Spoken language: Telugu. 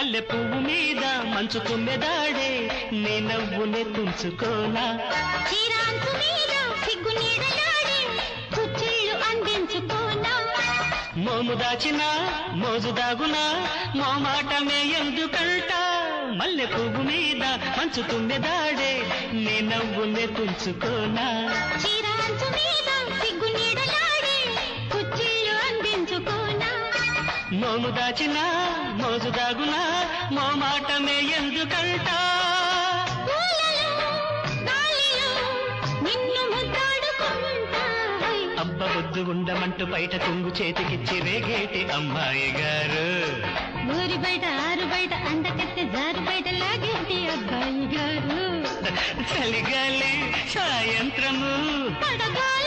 మల్లె పువ్వు మీద మంచు తుమ్మెదాడే నీ నవ్వునే తుంచుకోనా చీరాంచు మీద సిగ్గు నీడలాడే కుచ్చిళ్ళు అందించుకోనా మోము దాచినా మోజు దాగునా మో మాటమే ఎందుకంట మల్లె పువ్వు మీద మంచు తుమ్మెదాడే నీ నవ్వునే తుంచుకోనా చీరాంచు మీద సిగ్గు నీడలాడే కుచ్చిళ్ళు అందించుకోనా మోము దాచినా మోజు దాగునా మో మాటమే ఎందుకంట నిన్ను ముద్దాడుకుంటా అబ్బ బొద్దు ఉండమంటూ బయట కొంగు చేతికిచ్చి రేగేటి అమ్మాయి గారు ఊరి బయట ఆరు బయట అందకెత్తే జారు బయట లాగేటి అబ్బాయి గారు చలిగాలి సాయంత్రము పడగాలి